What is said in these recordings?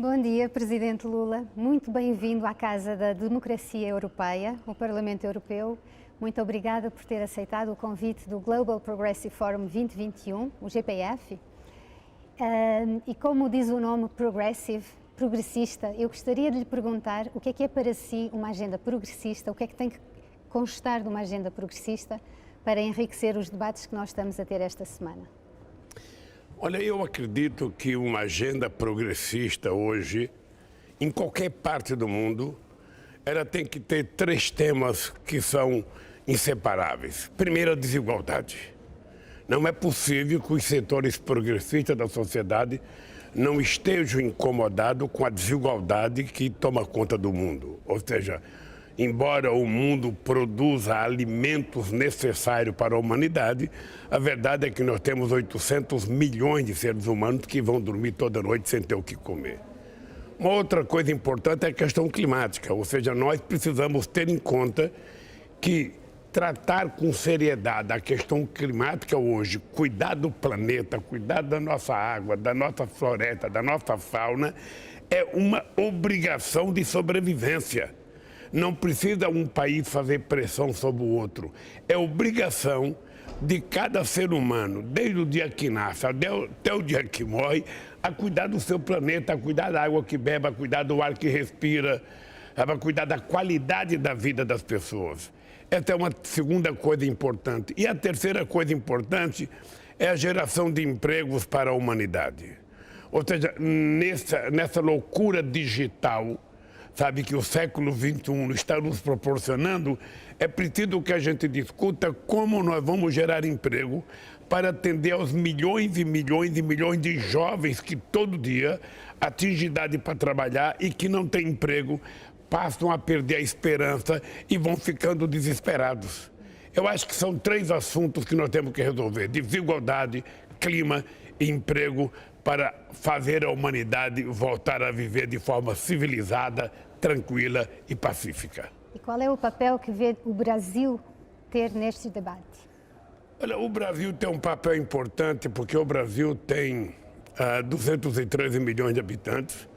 Bom dia, Presidente Lula. Muito bem-vindo à Casa da Democracia Europeia, o Parlamento Europeu. Muito obrigada por ter aceitado o convite do Global Progressive Forum 2021, o GPF. E como diz o nome progressista, eu gostaria de lhe perguntar o que é para si uma agenda progressista, o que é que tem que constar de uma agenda progressista para enriquecer os debates que nós estamos a ter esta semana. Olha, eu acredito que uma agenda progressista hoje, em qualquer parte do mundo, ela tem que ter três temas que são inseparáveis. Primeiro, a desigualdade. Não é possível que os setores progressistas da sociedade não estejam incomodados com a desigualdade que toma conta do mundo. Ou seja, embora o mundo produza alimentos necessários para a humanidade, a verdade é que nós temos 800 milhões de seres humanos que vão dormir toda noite sem ter o que comer. Uma outra coisa importante é a questão climática, ou seja, nós precisamos ter em conta que tratar com seriedade a questão climática hoje, cuidar do planeta, cuidar da nossa água, da nossa floresta, da nossa fauna, é uma obrigação de sobrevivência. Não precisa um país fazer pressão sobre o outro. É obrigação de cada ser humano, desde o dia que nasce até o dia que morre, a cuidar do seu planeta, a cuidar da água que bebe, a cuidar do ar que respira, a cuidar da qualidade da vida das pessoas. Essa é uma segunda coisa importante. E a terceira coisa importante é a geração de empregos para a humanidade. Ou seja, nessa loucura digital, sabe, que o século XXI está nos proporcionando, é preciso que a gente discuta como nós vamos gerar emprego para atender aos milhões e milhões e milhões de jovens que todo dia atingem idade para trabalhar e que não têm emprego, passam a perder a esperança e vão ficando desesperados. Eu acho que são três assuntos que nós temos que resolver: desigualdade, clima e emprego, para fazer a humanidade voltar a viver de forma civilizada, tranquila e pacífica. E qual é o papel que vê o Brasil ter neste debate? Olha, o Brasil tem um papel importante porque o Brasil tem 213 milhões de habitantes.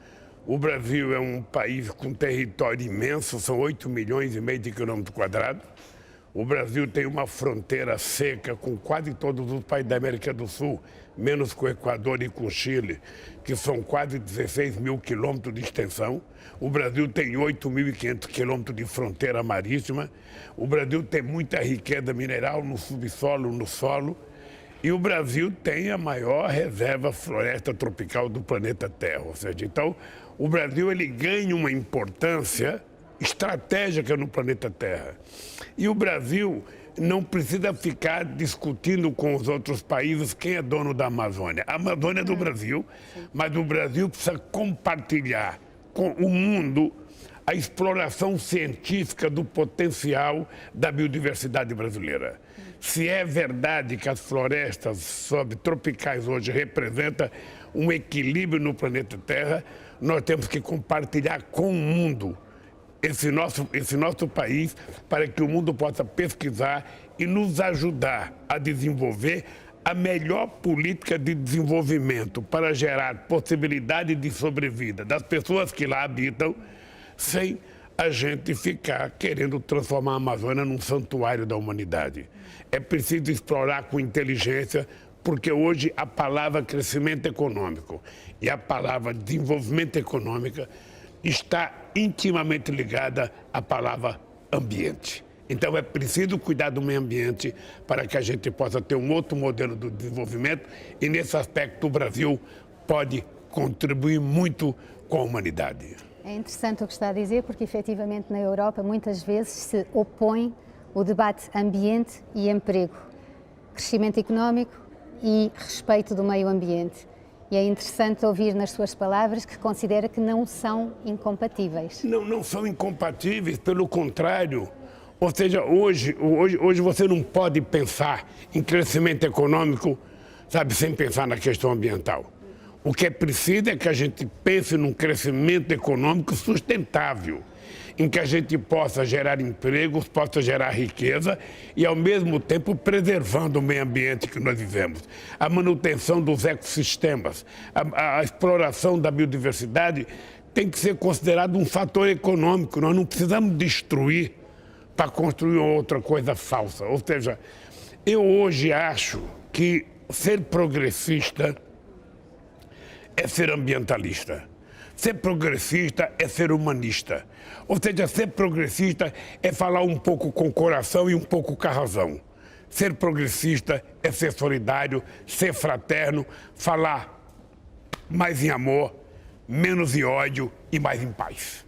O Brasil é um país com território imenso, são 8 milhões e meio de quilômetros quadrados. O Brasil tem uma fronteira seca com quase todos os países da América do Sul, menos com o Equador e com o Chile, que são quase 16 mil quilômetros de extensão. O Brasil tem 8.500 quilômetros de fronteira marítima. O Brasil tem muita riqueza mineral no subsolo, no solo. E o Brasil tem a maior reserva floresta tropical do planeta Terra. Ou seja, então, o Brasil ele ganha uma importância estratégica no planeta Terra. E o Brasil não precisa ficar discutindo com os outros países quem é dono da Amazônia. A Amazônia é do Brasil, mas o Brasil precisa compartilhar com o mundo a exploração científica do potencial da biodiversidade brasileira. Se é verdade que as florestas subtropicais hoje representam um equilíbrio no planeta Terra, nós temos que compartilhar com o mundo esse nosso país, para que o mundo possa pesquisar e nos ajudar a desenvolver a melhor política de desenvolvimento para gerar possibilidade de sobrevida das pessoas que lá habitam, sem a gente ficar querendo transformar a Amazônia num santuário da humanidade. É preciso explorar com inteligência, porque hoje a palavra crescimento econômico e a palavra desenvolvimento econômico está intimamente ligada à palavra ambiente. Então é preciso cuidar do meio ambiente para que a gente possa ter um outro modelo de desenvolvimento, e nesse aspecto o Brasil pode contribuir muito com a humanidade. É interessante o que está a dizer, porque efetivamente na Europa muitas vezes se opõe o debate ambiente e emprego, crescimento económico e respeito do meio ambiente. E é interessante ouvir nas suas palavras que considera que não são incompatíveis. Não são incompatíveis, pelo contrário. Ou seja, hoje você não pode pensar em crescimento econômico, sabe, sem pensar na questão ambiental. O que é preciso é que a gente pense num crescimento econômico sustentável, em que a gente possa gerar empregos, possa gerar riqueza e, ao mesmo tempo, preservando o meio ambiente que nós vivemos. A manutenção dos ecossistemas, a exploração da biodiversidade tem que ser considerado um fator econômico. Nós não precisamos destruir para construir outra coisa falsa. Ou seja, eu hoje acho que ser progressista é ser ambientalista. Ser progressista é ser humanista. Ou seja, ser progressista é falar um pouco com o coração e um pouco com a razão. Ser progressista é ser solidário, ser fraterno, falar mais em amor, menos em ódio e mais em paz.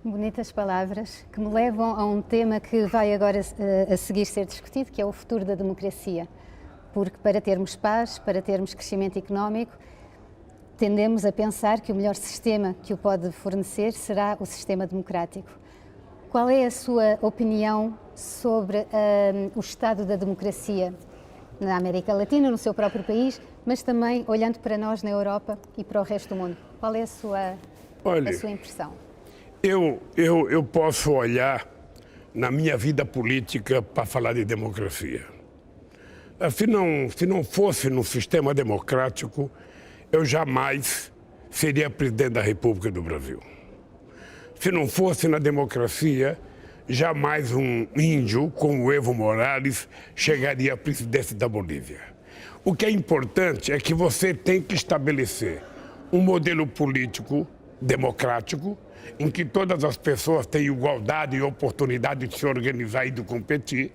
Bonitas palavras que me levam a um tema que vai agora a seguir ser discutido, que é o futuro da democracia. Porque para termos paz, para termos crescimento económico, tendemos a pensar que o melhor sistema que o pode fornecer será o sistema democrático. Qual é a sua opinião sobre o estado da democracia na América Latina, no seu próprio país, mas também olhando para nós na Europa e para o resto do mundo? Qual é a sua impressão? Eu posso olhar na minha vida política para falar de democracia. Se não fosse no sistema democrático, eu jamais seria presidente da República do Brasil. Se não fosse na democracia, jamais um índio como Evo Morales chegaria à presidência da Bolívia. O que é importante é que você tem que estabelecer um modelo político democrático, em que todas as pessoas têm igualdade e oportunidade de se organizar e de competir,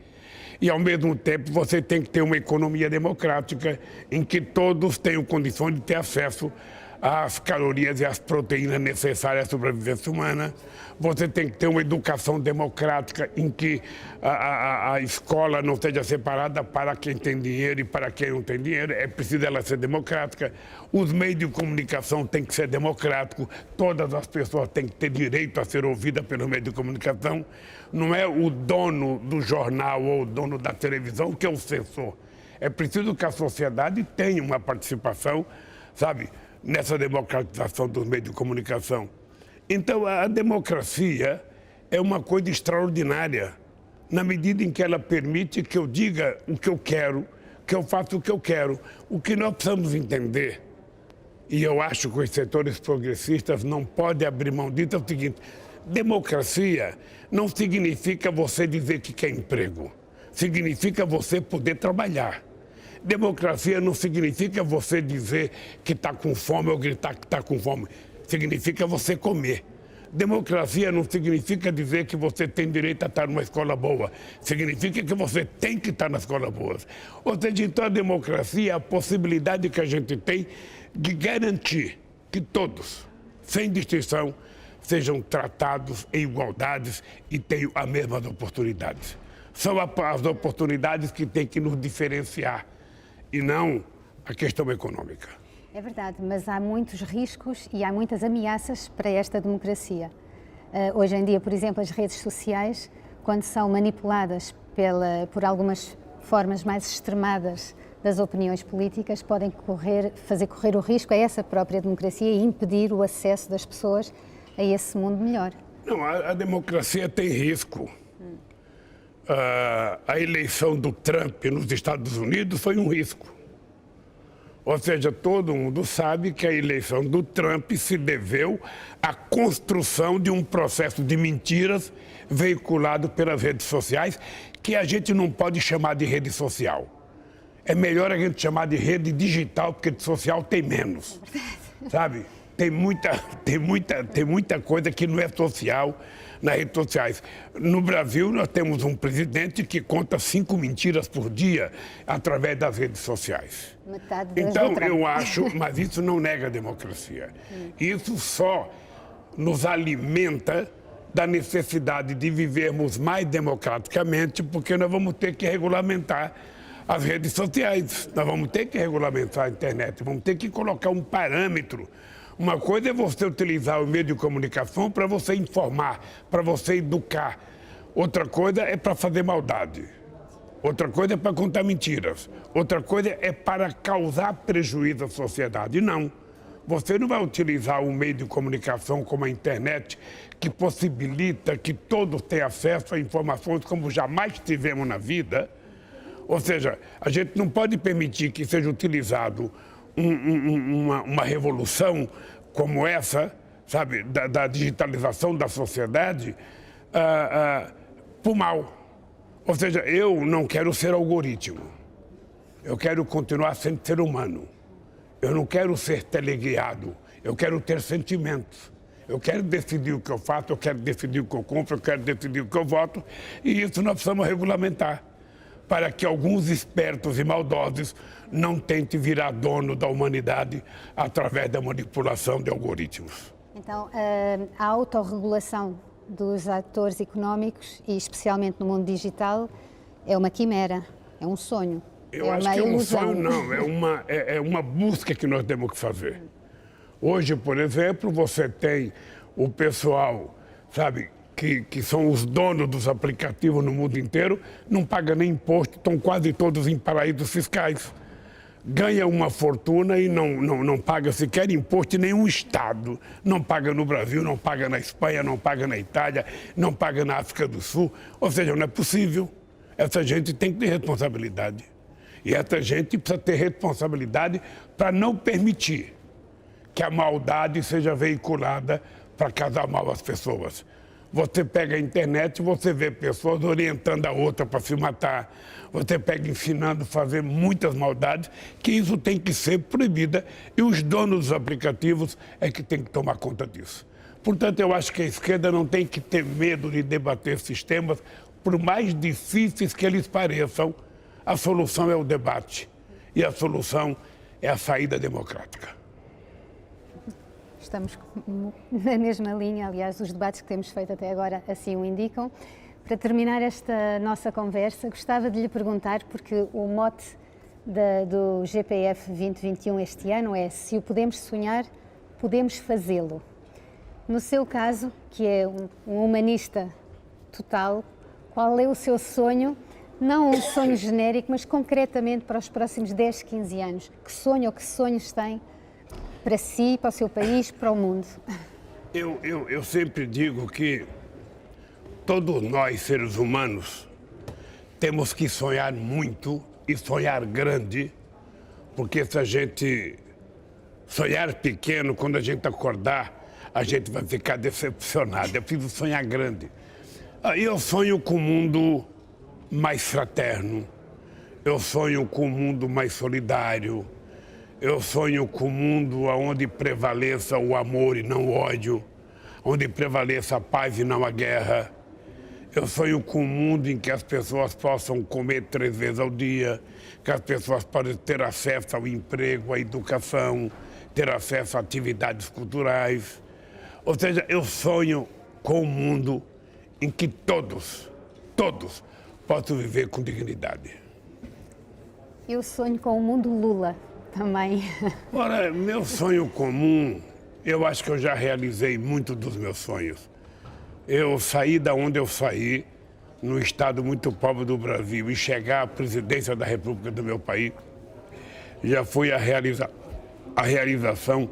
e, ao mesmo tempo, você tem que ter uma economia democrática em que todos tenham condições de ter acesso às calorias e às proteínas necessárias à sobrevivência humana. Você tem que ter uma educação democrática em que a escola não seja separada para quem tem dinheiro e para quem não tem dinheiro. É preciso ela ser democrática. Os meios de comunicação têm que ser democráticos. Todas as pessoas têm que ter direito a ser ouvidas pelos meios de comunicação. Não é o dono do jornal ou o dono da televisão que é o censor. É preciso que a sociedade tenha uma participação, sabe, nessa democratização dos meios de comunicação. Então, a democracia é uma coisa extraordinária, na medida em que ela permite que eu diga o que eu quero, que eu faça o que eu quero. O que nós precisamos entender, e eu acho que os setores progressistas não podem abrir mão disso, é o seguinte: democracia não significa você dizer que quer emprego, significa você poder trabalhar. Democracia não significa você dizer que está com fome ou gritar que está com fome, significa você comer. Democracia não significa dizer que você tem direito a estar numa escola boa, significa que você tem que estar na escola boa. Ou seja, então a democracia é a possibilidade que a gente tem de garantir que todos, sem distinção, sejam tratados em igualdades e tenham as mesmas oportunidades. São as oportunidades que têm que nos diferenciar e não a questão econômica. É verdade, mas há muitos riscos e há muitas ameaças para esta democracia. Hoje em dia, por exemplo, as redes sociais, quando são manipuladas por algumas formas mais extremadas das opiniões políticas, podem fazer correr o risco a essa própria democracia e impedir o acesso das pessoas a esse mundo melhor. Não, a democracia tem risco. A eleição do Trump nos Estados Unidos foi um risco. Ou seja, todo mundo sabe que a eleição do Trump se deveu à construção de um processo de mentiras veiculado pelas redes sociais, que a gente não pode chamar de rede social. É melhor a gente chamar de rede digital, porque de social tem menos, sabe? Tem muita coisa que não é social nas redes sociais. No Brasil, nós temos um presidente que conta 5 mentiras por dia através das redes sociais. Então, eu acho, mas isso não nega a democracia. Isso só nos alimenta da necessidade de vivermos mais democraticamente, porque nós vamos ter que regulamentar as redes sociais, nós vamos ter que regulamentar a internet, vamos ter que colocar um parâmetro. Uma coisa é você utilizar o meio de comunicação para você informar, para você educar. Outra coisa é para fazer maldade. Outra coisa é para contar mentiras. Outra coisa é para causar prejuízo à sociedade. Não. Você não vai utilizar um meio de comunicação como a internet, que possibilita que todos tenham acesso a informações como jamais tivemos na vida. Ou seja, a gente não pode permitir que seja utilizado uma revolução como essa, sabe, da digitalização da sociedade, por mal. Ou seja, eu não quero ser algoritmo. Eu quero continuar sendo ser humano. Eu não quero ser teleguiado. Eu quero ter sentimentos. Eu quero decidir o que eu faço, eu quero decidir o que eu compro, eu quero decidir o que eu voto. E isso nós precisamos regulamentar, para que alguns espertos e maldosos não tentem virar dono da humanidade através da manipulação de algoritmos. Então, a autorregulação dos atores económicos, e especialmente no mundo digital, é uma quimera, é um sonho. Eu acho que é um sonho, não, é uma busca que nós temos que fazer. Hoje, por exemplo, você tem o pessoal, sabe, que são os donos dos aplicativos no mundo inteiro, não pagam nem imposto, estão quase todos em paraísos fiscais. Ganha uma fortuna e não paga sequer imposto em nenhum estado. Não paga no Brasil, não paga na Espanha, não paga na Itália, não paga na África do Sul. Ou seja, não é possível. Essa gente tem que ter responsabilidade. E essa gente precisa ter responsabilidade para não permitir que a maldade seja veiculada para causar mal às pessoas. Você pega a internet e você vê pessoas orientando a outra para se matar. Você pega ensinando a fazer muitas maldades, que isso tem que ser proibida. E os donos dos aplicativos é que tem que tomar conta disso. Portanto, eu acho que a esquerda não tem que ter medo de debater esses temas, por mais difíceis que eles pareçam. A solução é o debate e a solução é a saída democrática. Estamos na mesma linha, aliás, os debates que temos feito até agora assim o indicam. Para terminar esta nossa conversa, gostava de lhe perguntar, porque o mote do GPF 2021 este ano é: se o podemos sonhar, podemos fazê-lo. No seu caso, que é um humanista total, qual é o seu sonho? Não um sonho genérico, mas concretamente para os próximos 10, 15 anos. Que sonho ou que sonhos tem para si, para o seu país, para o mundo? Eu sempre digo que todos nós, seres humanos, temos que sonhar muito e sonhar grande, porque se a gente sonhar pequeno, quando a gente acordar, a gente vai ficar decepcionado. É preciso sonhar grande. Eu sonho com um mundo mais fraterno, eu sonho com um mundo mais solidário, eu sonho com um mundo onde prevaleça o amor e não o ódio, onde prevaleça a paz e não a guerra. Eu sonho com um mundo em que as pessoas possam comer 3 vezes ao dia, que as pessoas possam ter acesso ao emprego, à educação, ter acesso a atividades culturais. Ou seja, eu sonho com um mundo em que todos possam viver com dignidade. Eu sonho com o mundo Lula também. Ora, meu sonho comum, eu acho que eu já realizei muito dos meus sonhos. Eu saí da onde eu saí, num estado muito pobre do Brasil, e chegar à presidência da República do meu país, já foi a realização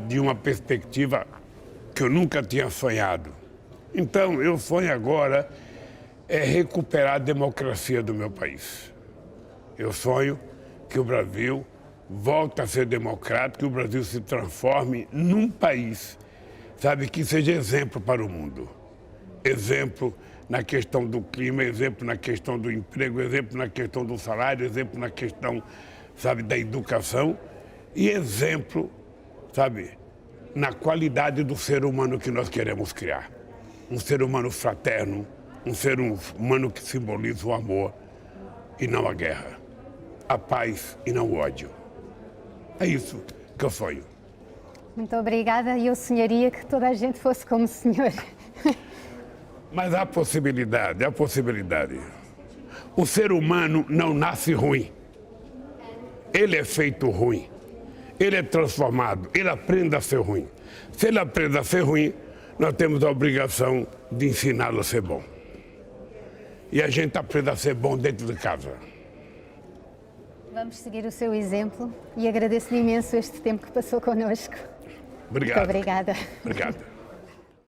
de uma perspectiva que eu nunca tinha sonhado. Então, eu sonho agora recuperar a democracia do meu país. Eu sonho que o Brasil volte a ser democrático, que o Brasil se transforme num país, sabe, que seja exemplo para o mundo. Exemplo na questão do clima, exemplo na questão do emprego, exemplo na questão do salário, exemplo na questão, sabe, da educação e exemplo, sabe, na qualidade do ser humano que nós queremos criar. Um ser humano fraterno, um ser humano que simboliza o amor e não a guerra, a paz e não o ódio. É isso que eu sonho. Muito obrigada, e eu sonharia que toda a gente fosse como o senhor. Mas há possibilidade, há possibilidade. O ser humano não nasce ruim. Ele é feito ruim. Ele é transformado, ele aprende a ser ruim. Se ele aprende a ser ruim, nós temos a obrigação de ensiná-lo a ser bom. E a gente aprende a ser bom dentro de casa. Vamos seguir o seu exemplo e agradeço-lhe imenso este tempo que passou connosco. Obrigado. Muito obrigada. Obrigado.